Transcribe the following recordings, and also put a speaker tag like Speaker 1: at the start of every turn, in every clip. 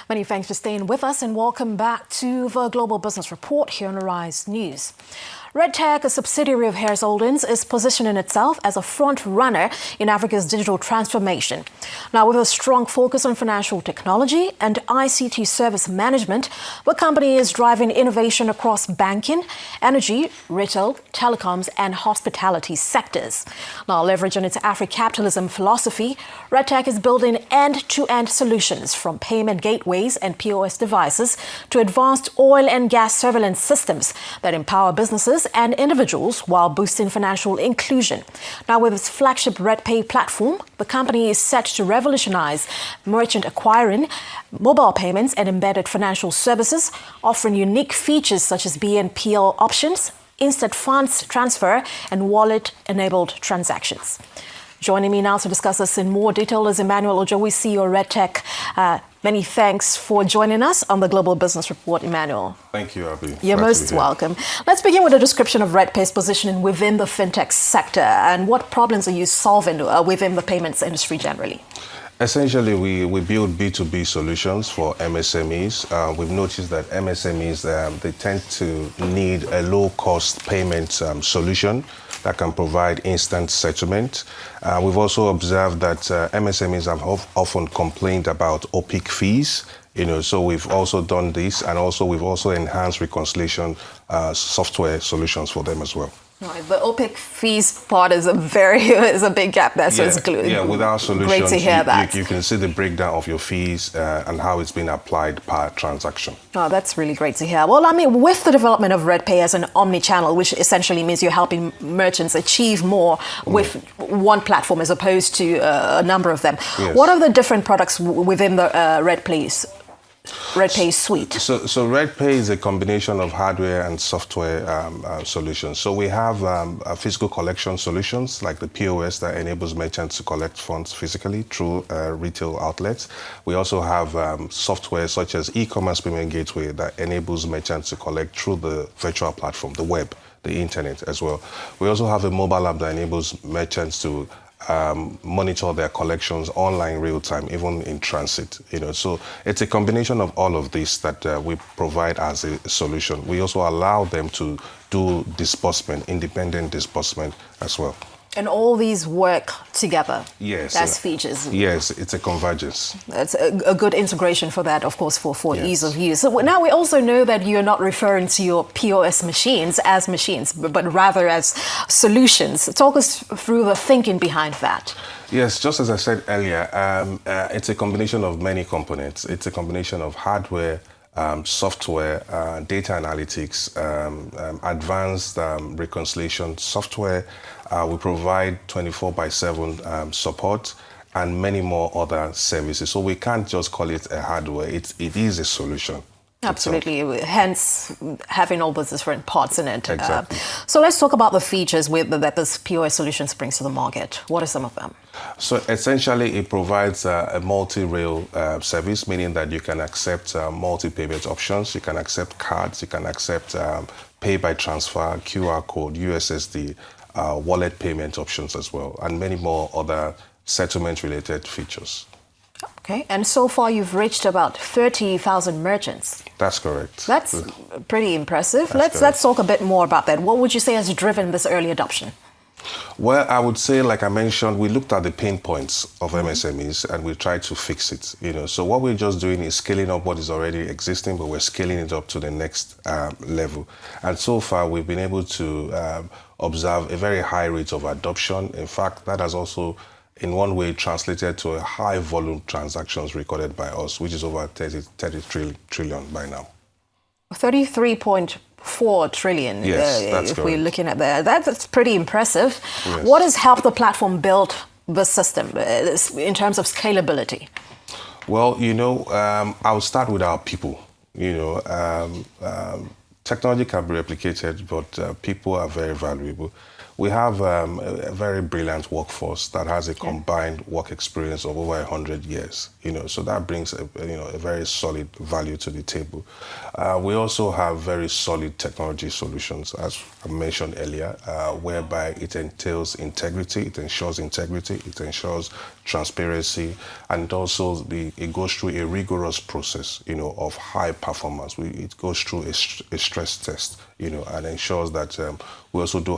Speaker 1: Many thanks for staying with us and welcome back to the Global Business Report here on Arise News. RedTech, a subsidiary of Harris Holdings, is positioning itself as a front runner in Africa's digital transformation. Now, with a strong focus on financial technology and ICT service management, the company is driving innovation across banking, energy, retail, telecoms, and hospitality sectors. Now, leveraging its Africapitalism philosophy, RedTech is building end-to-end solutions from payment gateways and POS devices to advanced oil and gas surveillance systems that empower businesses and individuals while boosting financial inclusion. Now, with its flagship RedPay platform, the company is set to revolutionize merchant acquiring, mobile payments, and embedded financial services, offering unique features such as BNPL options, instant funds transfer, and wallet-enabled transactions. Joining me now to discuss this in more detail is Emmanuel Ojo, CEO of RedTech. Many thanks for joining us on the Global Business Report, Emmanuel.
Speaker 2: Thank you, Abby.
Speaker 1: You're most welcome. Let's begin with a description of RedPay's positioning within the fintech sector and what problems are you solving within the payments industry generally?
Speaker 2: Essentially, we build B2B solutions for MSMEs. We've noticed that MSMEs, they tend to need a low-cost payment solution that can provide instant settlement. We've also observed that MSMEs have often complained about opaque fees. So we've also done this, and we've also enhanced reconciliation software solutions for them as well.
Speaker 1: Right, the opaque fees part is a big gap there. So it's
Speaker 2: with our solutions,
Speaker 1: great to hear that.
Speaker 2: You can see the breakdown of your fees and how it's been applied per transaction.
Speaker 1: Oh, that's really great to hear. Well, I mean, with the development of RedPay as an omni-channel, which essentially means you're helping merchants achieve more with one platform as opposed to a number of them.
Speaker 2: Yes.
Speaker 1: What are the different products within the RedPay suite?
Speaker 2: So RedPay is a combination of hardware and software solutions. So we have physical collection solutions like the POS that enables merchants to collect funds physically through retail outlets. We also have software such as e-commerce payment gateway that enables merchants to collect through the virtual platform, the web, the internet as well. We also have a mobile app that enables merchants to monitor their collections online real time, even in transit. So it's a combination of all of this that we provide as a solution. We also allow them to do disbursement, independent disbursement as well.
Speaker 1: And all these work together.
Speaker 2: Yes.
Speaker 1: As features.
Speaker 2: Yes, it's a convergence.
Speaker 1: It's a good integration for that, of course, for ease of use. So now we also know that you're not referring to your POS machines as machines, but rather as solutions. Talk us through the thinking behind that.
Speaker 2: Yes, just as I said earlier, it's a combination of many components. It's a combination of hardware, software, data analytics, advanced reconciliation software. We provide 24/7 support and many more other services. So we can't just call it a hardware. It is a solution.
Speaker 1: Absolutely. Hence, having all those different parts in it.
Speaker 2: Exactly.
Speaker 1: So let's talk about the features that this POS solutions brings to the market. What are some of them?
Speaker 2: So essentially, it provides a multi-rail service, meaning that you can accept multi-payment options. You can accept cards. You can accept pay by transfer, QR code, USSD, wallet payment options as well, and many more other settlement-related features.
Speaker 1: Okay, and so far you've reached about 30,000 merchants.
Speaker 2: That's correct.
Speaker 1: That's pretty impressive. Let's talk a bit more about that. What would you say has driven this early adoption?
Speaker 2: Well, I would say, like I mentioned, we looked at the pain points of MSMEs and we tried to fix it. So what we're just doing is scaling up what is already existing, but we're scaling it up to the next level. And so far, we've been able to observe a very high rate of adoption. In fact, that has also in one way translated to a high volume transactions recorded by us, which is over 30 trillion by now.
Speaker 1: 33.4 trillion.
Speaker 2: Yes, that's
Speaker 1: if
Speaker 2: correct.
Speaker 1: We're looking at that. That's pretty impressive.
Speaker 2: Yes.
Speaker 1: What has helped the platform build the system in terms of scalability?
Speaker 2: Well, I'll start with our people. Technology can be replicated, but people are very valuable. we have a very brilliant workforce that has a combined work experience of over 100 years. So that brings a very solid value to the table. We also have very solid technology solutions, as I mentioned earlier, whereby it entails integrity, it ensures transparency, and also it goes through a rigorous process, of high performance. It goes through a stress test, and ensures that we also do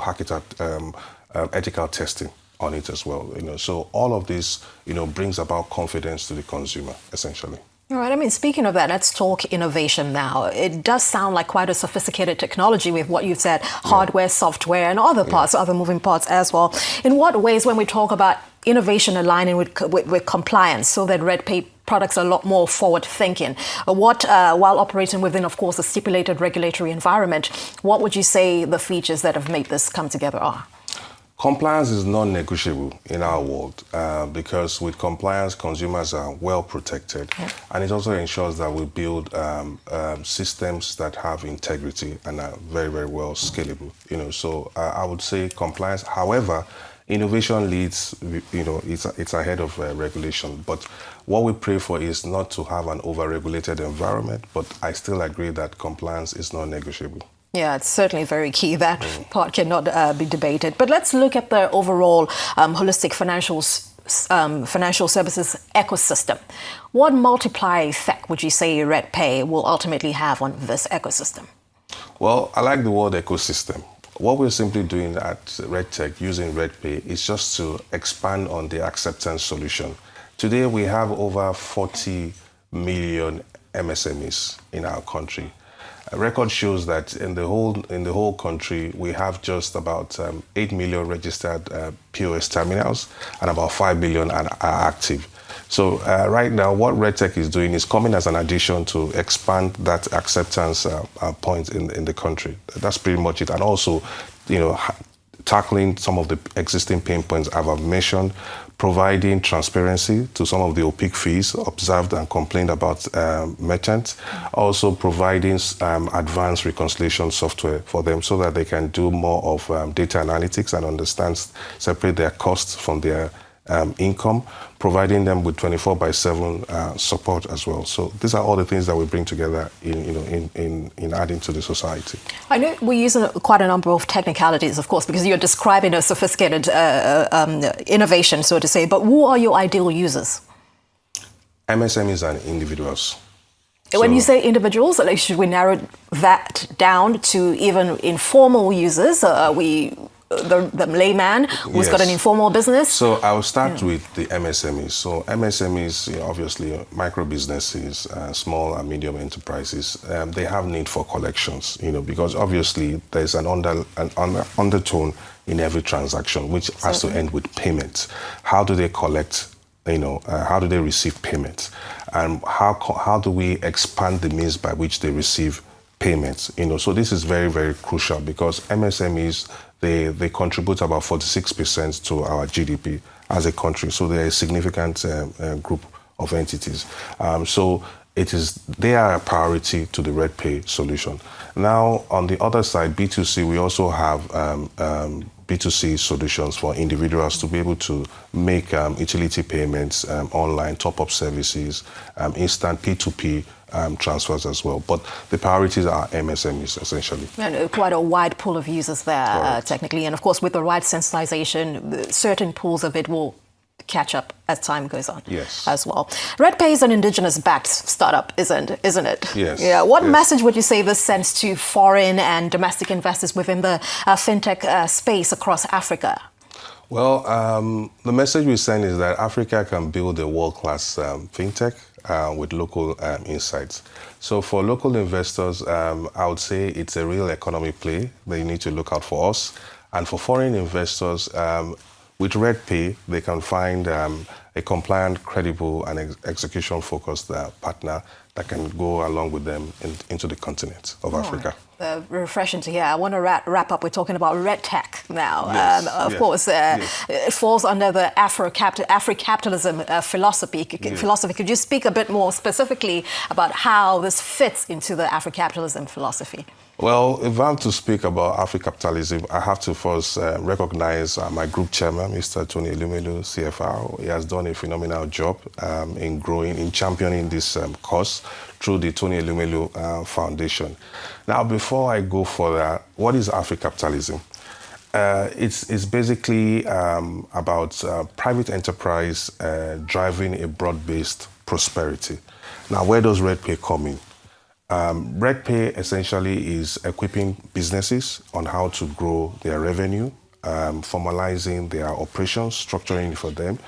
Speaker 2: ethical testing on it as well. So all of this, brings about confidence to the consumer, essentially.
Speaker 1: All right. Speaking of that, let's talk innovation now. It does sound like quite a sophisticated technology with what you've said, hardware, software, and other parts, other moving parts as well. In what ways, when we talk about innovation aligning with compliance, so that RedPay products are a lot more forward-thinking, while operating within, of course, a stipulated regulatory environment, what would you say the features that have made this come together are?
Speaker 2: Compliance is non-negotiable in our world because with compliance, consumers are well protected, and it also ensures that we build systems that have integrity and are very, very well scalable. So I would say compliance. However, innovation leads. It's ahead of regulation. But what we pray for is not to have an over-regulated environment. But I still agree that compliance is non-negotiable.
Speaker 1: Yeah, it's certainly very key. That part cannot be debated. But let's look at the overall holistic financial services ecosystem. What multiplier effect would you say RedPay will ultimately have on this ecosystem?
Speaker 2: Well, I like the word ecosystem. What we're simply doing at RedTech using RedPay is just to expand on the acceptance solution. Today, we have over 40 million MSMEs in our country. A record shows that in the whole country, we have just about 8 million registered POS terminals, and about 5 million are active. So right now, what RedTech is doing is coming as an addition to expand that acceptance point in the country. That's pretty much it. And also, tackling some of the existing pain points I've mentioned, providing transparency to some of the opaque fees observed and complained about merchants, also providing advanced reconciliation software for them so that they can do more of data analytics and separate their costs from their income, providing them with 24/7 support as well. So these are all the things that we bring together in adding to the society.
Speaker 1: I know we use quite a number of technicalities, of course, because you're describing a sophisticated innovation, so to say. But who are your ideal users?
Speaker 2: MSMEs and individuals.
Speaker 1: When you say individuals, should we narrow that down to even informal users? The layman who's got an informal business?
Speaker 2: So I'll start with the MSMEs. So MSMEs, obviously, micro businesses, small and medium enterprises, they have need for collections, because obviously there's an undertone in every transaction, which has to end with payments. How do they collect? How do they receive payments? And how do we expand the means by which they receive payments? So this is very, very crucial because MSMEs, they contribute about 46% to our GDP as a country. So they're a significant group of entities. So they are a priority to the RedPay solution. Now, on the other side, B2C, we also have B2C solutions for individuals to be able to make utility payments online, top-up services, instant P2P transfers as well. But the priorities are MSMEs, essentially.
Speaker 1: And quite a wide pool of users there, technically. And of course, with the right sensitization, certain pools of it will catch up as time goes on as well. RedPay is an indigenous-backed startup, isn't it?
Speaker 2: Yes.
Speaker 1: Yeah. What message would you say this sends to foreign and domestic investors within the fintech space across Africa?
Speaker 2: Well, the message we send is that Africa can build a world-class fintech with local insights. So for local investors, I would say it's a real economy play. They need to look out for us. And for foreign investors, with RedPay, they can find a compliant, credible, and execution-focused partner that can go along with them into the continent of Africa.
Speaker 1: Refreshing to hear. I want to wrap up. We're talking about RedTech now. Of course, it falls under the Africapitalism philosophy. Could you speak a bit more specifically about how this fits into the Africapitalism philosophy?
Speaker 2: Well, if I'm to speak about Africapitalism, I have to first recognize my group chairman, Mr. Tony Elumelu, CFR. He has done a phenomenal job in growing, in championing this cause through the Tony Elumelu Foundation. Now, before I go further, what is Africapitalism? It's basically about private enterprise driving a broad-based prosperity. Now, where does RedPay come in? RedPay essentially is equipping businesses on how to grow their revenue, formalizing their operations, structuring it for them,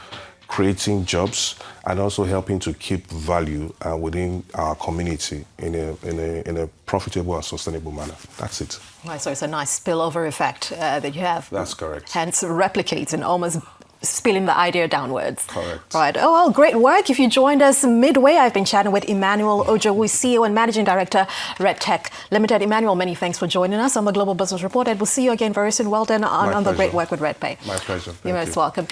Speaker 2: creating jobs, and also helping to keep value within our community in a profitable and sustainable manner. That's it.
Speaker 1: Right, so it's a nice spillover effect that you have.
Speaker 2: That's correct.
Speaker 1: Hence replicates and almost spilling the idea downwards.
Speaker 2: Correct.
Speaker 1: Right. Oh, well, great work. If you joined us midway, I've been chatting with Emmanuel Ojo, who is CEO and Managing Director, RedTech Limited. Emmanuel, many thanks for joining us on the Global Business Report, and we'll see you again very soon. Well done on the great work with RedPay.
Speaker 2: My pleasure.
Speaker 1: You're most welcome.